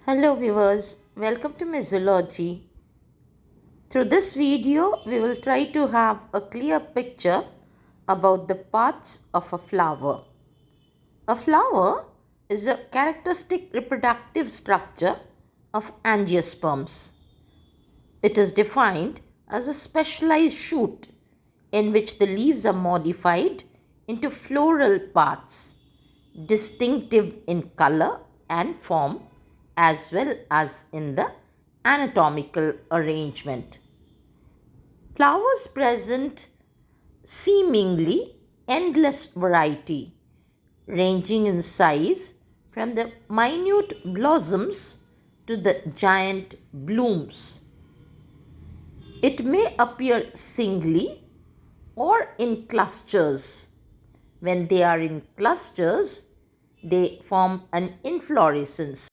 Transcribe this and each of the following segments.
Hello viewers, welcome to my zoology. Through this video, we will try to have a clear picture about the parts of a flower. A flower is a characteristic reproductive structure of angiosperms. It is defined as a specialized shoot in which the leaves are modified into floral parts, distinctive in color and form as well as in the anatomical arrangement. Flowers present seemingly endless variety, ranging in size from the minute blossoms to the giant blooms. It may appear singly or in clusters. When they are in clusters, they form an inflorescence.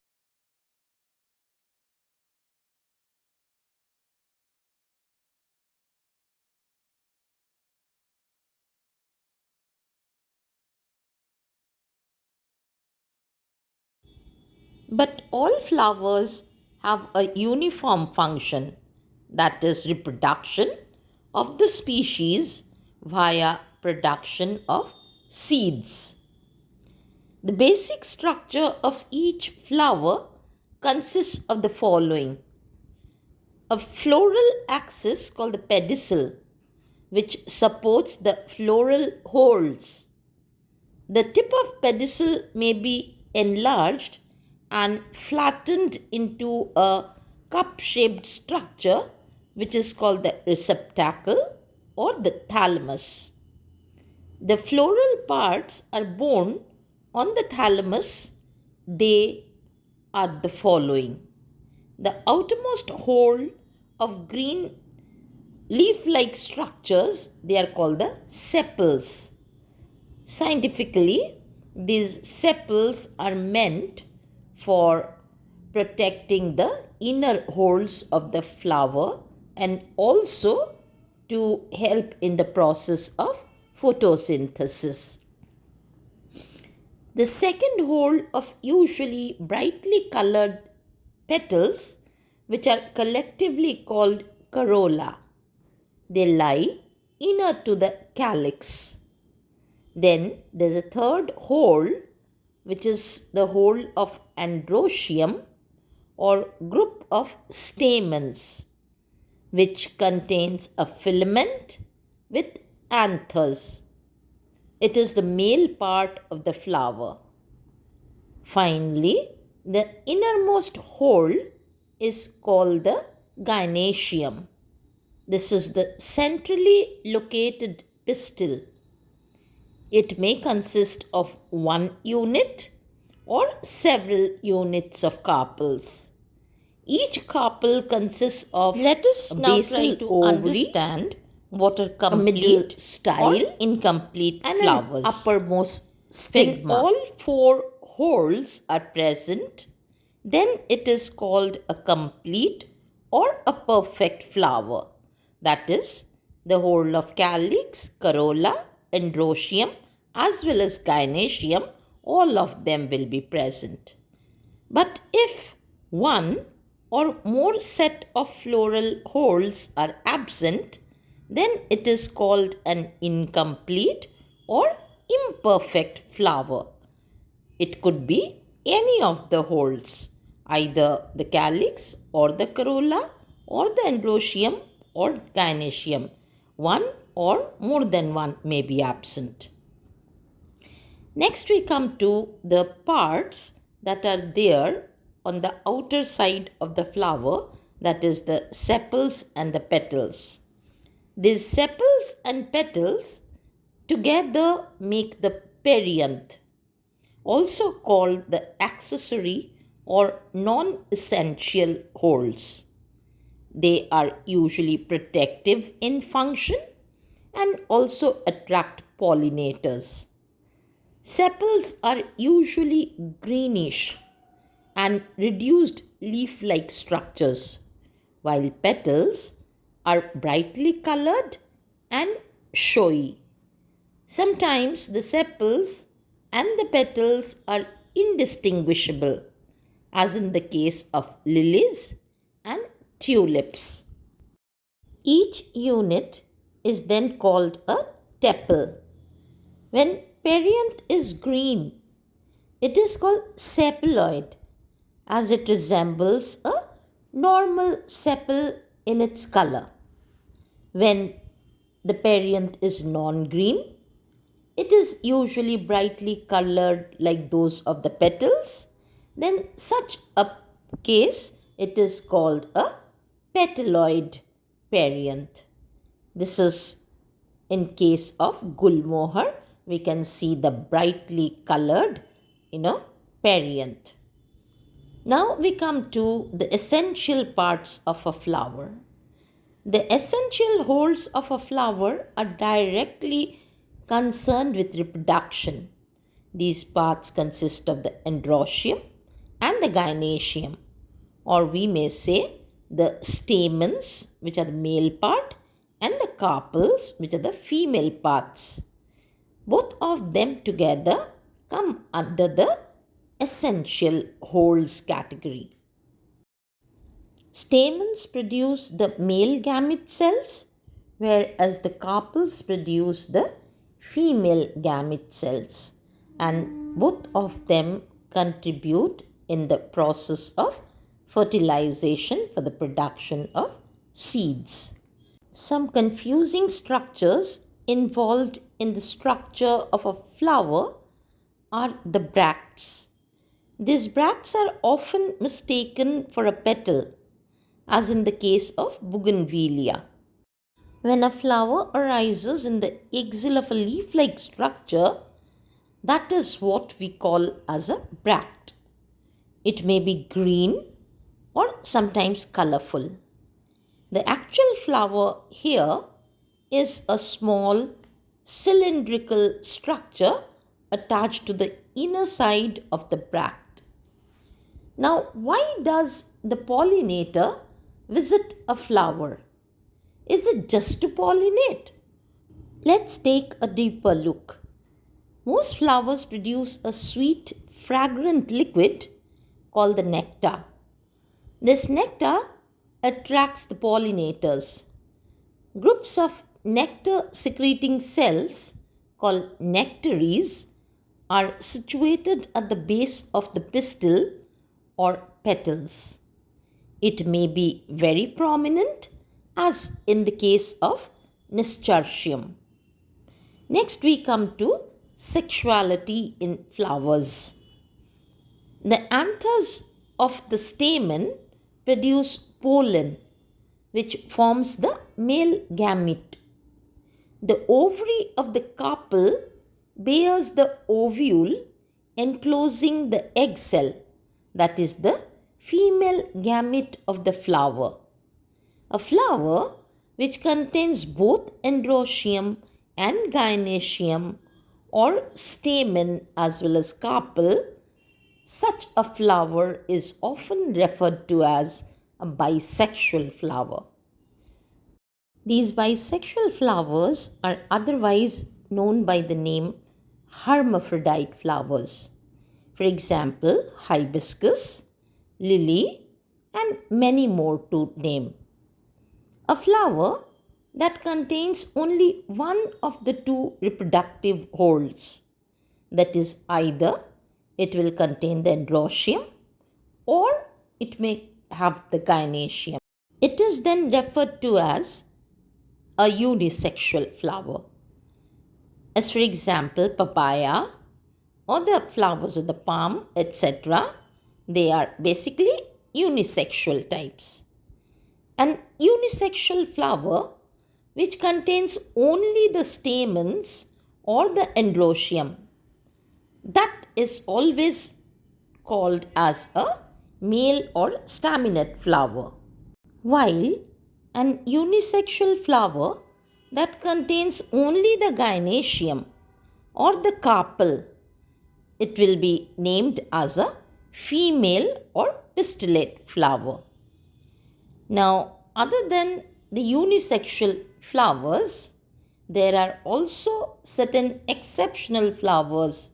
But all flowers have a uniform function, that is, reproduction of the species via production of seeds. The basic structure of each flower consists of the following: a floral axis called the pedicel, which supports the floral whorls. The tip of pedicel may be enlarged and flattened into a cup-shaped structure which is called the receptacle or the thalamus. The floral parts are borne on the thalamus. They are the following: the outermost whorl of green leaf-like structures, they are called the sepals. Scientifically, these sepals are meant for protecting the inner whorls of the flower and also to help in the process of photosynthesis. The second whorl of usually brightly colored petals, which are collectively called corolla, they lie inner to the calyx. Then there's a third whorl, which is the whorl of androecium or group of stamens, which contains a filament with anthers. It is the male part of the flower. Finally, the innermost whorl is called the gynoecium. This is the centrally located pistil. It may consist of one unit or several units of carpels. Each carpel consists of Let us now try to ovary, understand what are a complete middle style, or incomplete and flowers. an uppermost When stigma. all four whorls are present, Then it is called a complete or a perfect flower. That is, the whole of calyx, corolla, androecium, as well as gynoecium, all of them will be present. But if one or more set of floral whorls are absent, then it is called an incomplete or imperfect flower. It could be any of the whorls, either the calyx or the corolla or the androecium or gynoecium. One or more than one may be absent. Next, we come to the parts that are there on the outer side of the flower, that is the sepals and the petals. These sepals and petals together make the perianth, also called the accessory or non essential whorls. They are usually protective in function and also attract pollinators. Sepals are usually greenish and reduced leaf like structures, while petals are brightly colored and showy. Sometimes the sepals and the petals are indistinguishable, as in the case of lilies and tulips. Each unit is then called a tepal. When perianth is green, it is called sepaloid, as it resembles a normal sepal in its color. When the perianth is non-green, it is usually brightly colored like those of the petals. Then such a case, it is called a petaloid perianth. This is in case of gulmohar. We can see the brightly colored, perianth. Now we come to the essential parts of a flower. The essential whorls of a flower are directly concerned with reproduction. These parts consist of the androecium and the gynoecium, or we may say the stamens, which are the male part, and the carpels, which are the female parts. Both of them together come under the essential whorls category. Stamens produce the male gamete cells, whereas the carpels produce the female gamete cells, and both of them contribute in the process of fertilization for the production of seeds. Some confusing structures involved in the structure of a flower are the bracts. These bracts are often mistaken for a petal, as in the case of bougainvillea. When a flower arises in the axil of a leaf-like structure, that is what we call as a bract. It may be green or sometimes colorful. The actual flower here is a small cylindrical structure attached to the inner side of the bract. Now, why does the pollinator visit a flower? Is it just to pollinate? Let's take a deeper look. Most flowers produce a sweet, fragrant liquid called the nectar. This nectar attracts the pollinators. Groups of nectar secreting cells called nectaries are situated at the base of the pistil or petals. It may be very prominent, as in the case of nasturtium. Next, we come to sexuality in flowers. The anthers of the stamen produce pollen, which forms the male gamete. The ovary of the carpel bears the ovule enclosing the egg cell, that is the female gamete of the flower. A flower which contains both androecium and gynoecium, or stamen as well as carpel, such a flower is often referred to as a bisexual flower. These bisexual flowers are otherwise known by the name hermaphrodite flowers. For example, hibiscus, lily, and many more to name. A flower that contains only one of the two reproductive whorls, that is, either it will contain the androecium or it may have the gynoecium. It is then referred to as a unisexual flower. As for example, papaya or the flowers of the palm, etc., they are basically unisexual types. An unisexual flower which contains only the stamens or the androecium, that is always called as a male or staminate flower. While an unisexual flower that contains only the gynoecium or the carpel, it will be named as a female or pistillate flower. Now, other than the unisexual flowers, there are also certain exceptional flowers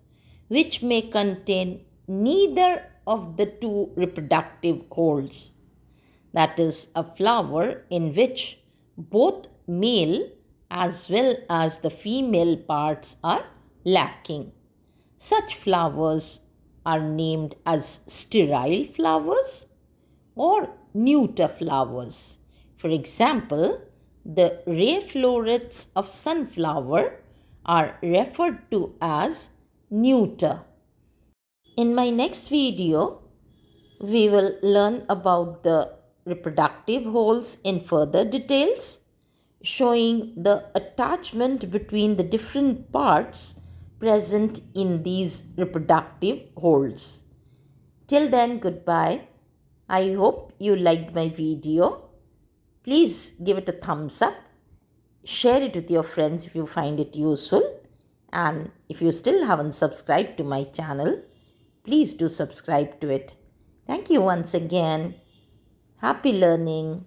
which may contain neither of the two reproductive whorls. That is, a flower in which both male as well as the female parts are lacking. Such flowers are named as sterile flowers or neuter flowers. For example, the ray florets of sunflower are referred to as neuter. In my next video, we will learn about the reproductive whorls in further details, showing the attachment between the different parts present in these reproductive whorls. Till then, goodbye. I hope you liked my video. Please give it a thumbs up. Share it with your friends if you find it useful. And if you still haven't subscribed to my channel, please do subscribe to it. Thank you once again. Happy learning.